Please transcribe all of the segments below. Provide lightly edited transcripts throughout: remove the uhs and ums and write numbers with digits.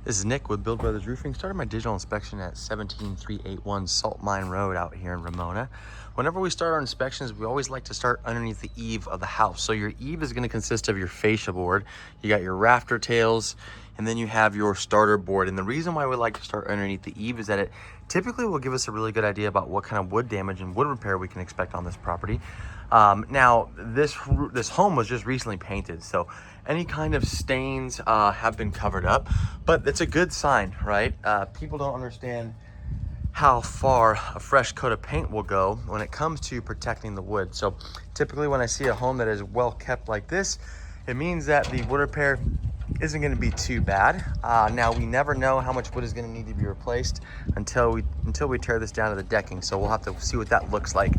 This is Nick with Build Brothers Roofing. Started my digital inspection at 17381 Salt Mine Road out here in Ramona. Whenever we start our inspections, we always like to start underneath the eave of the house. So your eave is going to consist of your fascia board. You got your rafter tails, and then you have your starter board. And the reason why we like to start underneath the eave is that it typically will give us a really good idea about what kind of wood damage and wood repair we can expect on this property. Now, this home was just recently painted, so any kind of stains have been covered up, but it's a good sign, right? People don't understand how far a fresh coat of paint will go when it comes to protecting the wood. So typically when I see a home that is well kept like this, it means that the wood repair isn't going to be too bad. Now we never know how much wood is going to need to be replaced until we tear this down to the decking, so we'll have to see what that looks like.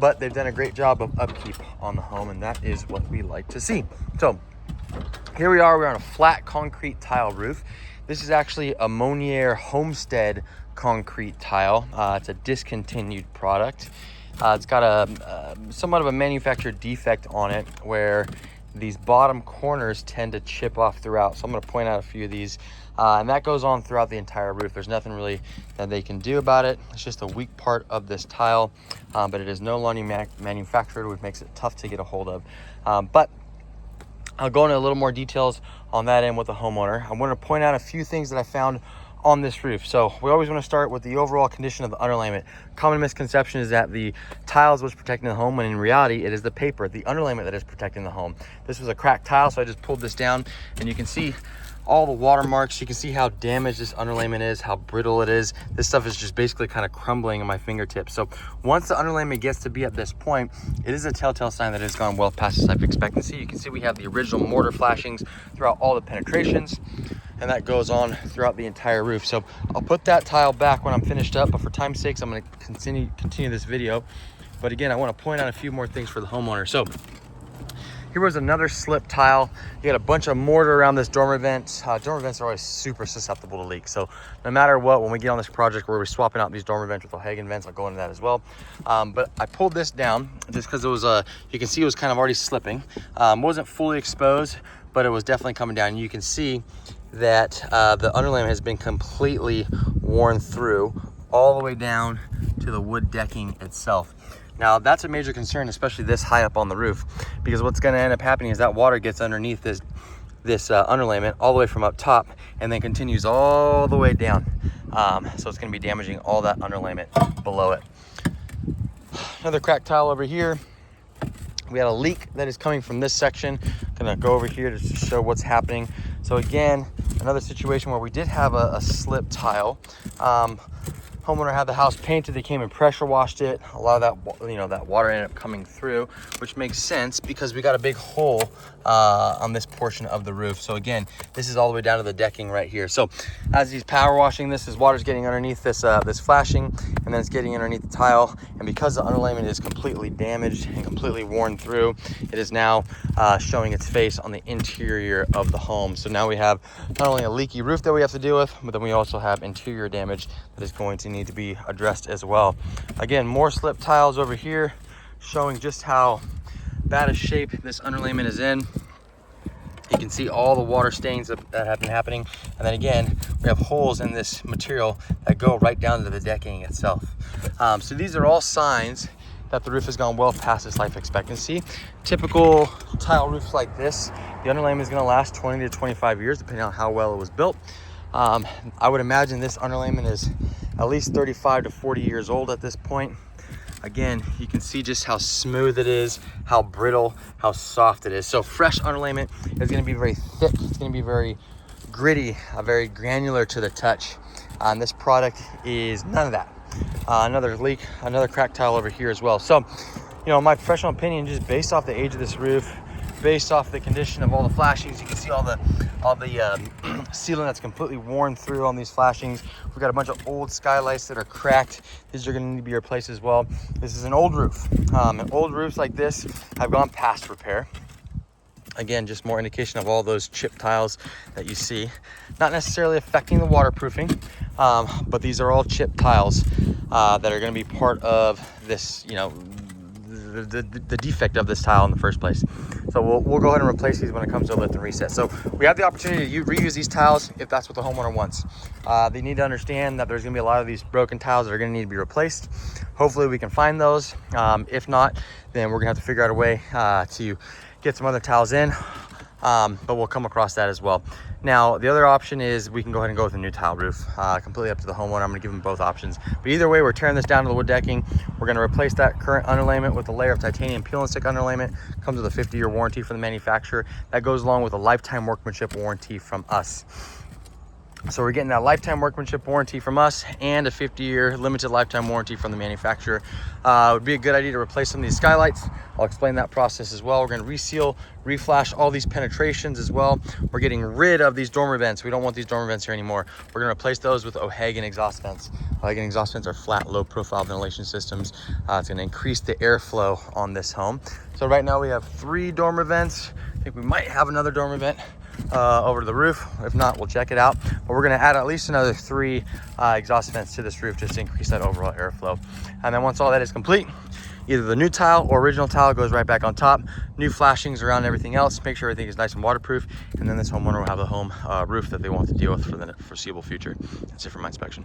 But they've done a great job of upkeep on the home, and that is what we like to see. So here we are, we're on a flat concrete tile roof. This is actually a Monier Homestead concrete tile. It's a discontinued product. It's got a somewhat of a manufacturer defect on it where these bottom corners tend to chip off throughout. So I'm going to point out a few of these, and that goes on throughout the entire roof. There's nothing really that they can do about it. It's just a weak part of this tile, but it is no longer manufactured, which makes it tough to get a hold of. But I'll go into a little more details on that end with the homeowner. I want to point out a few things that I found on this roof. So we always want to start with the overall condition of the underlayment. Common misconception is that the tiles was protecting the home, when in reality it is the paper, the underlayment, that is protecting the home. This was a cracked tile, so I just pulled this down and you can see all the watermarks. You can see how damaged this underlayment is, how brittle it is. This stuff is just basically kind of crumbling in my fingertips. So once the underlayment gets to be at this point, it is a telltale sign that it's gone well past its life expectancy. You can see we have the original mortar flashings throughout all the penetrations, and that goes on throughout the entire roof. So I'll put that tile back when I'm finished up, but for time's sakes, I'm going to continue this video. But again, I want to point out a few more things for the homeowner. So here was another slip tile. You got a bunch of mortar around this dormer vent. Dormer vents are always super susceptible to leaks. So no matter what, when we get on this project where we're swapping out these dormer vents with O'Hagan vents, I'll go into that as well. But I pulled this down just because it was, you can see it was kind of already slipping. Wasn't fully exposed, but it was definitely coming down. You can see that the underlayment has been completely worn through all the way down to the wood decking itself. Now that's a major concern, especially this high up on the roof, because what's going to end up happening is that water gets underneath this underlayment all the way from up top and then continues all the way down. So it's going to be damaging all that underlayment below it. Another cracked tile over here. We had a leak that is coming from this section. Gonna go over here to show what's happening. So again, another situation where we did have a slip tile. Homeowner had the house painted, they came and pressure washed it. A lot of that, that water ended up coming through, which makes sense because we got a big hole on this portion of the roof. So again, this is all the way down to the decking right here. So as he's power washing this, his water's getting underneath this this flashing, and then it's getting underneath the tile. And because the underlayment is completely damaged and completely worn through, it is now showing its face on the interior of the home. So now we have not only a leaky roof that we have to deal with, but then we also have interior damage that is going to need to be addressed as well. Again, more slip tiles over here showing just how bad a shape this underlayment is in. You can see all the water stains that have been happening. And then again, we have holes in this material that go right down to the decking itself. So these are all signs that the roof has gone well past its life expectancy. Typical tile roofs like this, the underlayment is going to last 20 to 25 years, depending on how well it was built. I would imagine this underlayment is at least 35 to 40 years old at this point. Again, you can see just how smooth it is, how brittle, how soft it is. So fresh underlayment is going to be very thick. It's going to be very gritty, very granular to the touch. And this product is none of that. Another leak, another cracked tile over here as well. So, my professional opinion, just based off the age of this roof, based off the condition of all the flashings, you can see all the sealant that's completely worn through on these flashings. We've got a bunch of old skylights that are cracked. These are going to need to be replaced as well. This is an old roof. And old roofs like this have gone past repair. Again, just more indication of all those chip tiles that you see. Not necessarily affecting the waterproofing, but these are all chip tiles that are going to be part of this, the defect of this tile in the first place. So we'll go ahead and replace these when it comes to lift and reset. So we have the opportunity to reuse these tiles if that's what the homeowner wants. They need to understand that there's gonna be a lot of these broken tiles that are gonna need to be replaced. Hopefully we can find those. If not, then we're gonna have to figure out a way to get some other tiles in, but we'll come across that as well. Now, the other option is we can go ahead and go with a new tile roof, completely up to the homeowner. I'm gonna give them both options. But either way, we're tearing this down to the wood decking. We're gonna replace that current underlayment with a layer of titanium peel and stick underlayment. Comes with a 50-year warranty from the manufacturer. That goes along with a lifetime workmanship warranty from us. So we're getting that lifetime workmanship warranty from us and a 50-year limited lifetime warranty from the manufacturer. It would be a good idea to replace some of these skylights. I'll explain that process as well. We're gonna reseal, reflash all these penetrations as well. We're getting rid of these dormer vents. We don't want these dormer vents here anymore. We're gonna replace those with O'Hagan exhaust vents. O'Hagan exhaust vents are flat, low profile ventilation systems. It's gonna increase the airflow on this home. So right now we have 3 dormer vents. I think we might have another dormer vent over to the roof. If not, we'll check it out. But we're gonna add at least another 3 exhaust vents to this roof just to increase that overall airflow. And then once all that is complete, either the new tile or original tile goes right back on top. New flashings around everything else. Make sure everything is nice and waterproof. And then this homeowner will have the home roof that they want to deal with for the foreseeable future. That's it for my inspection.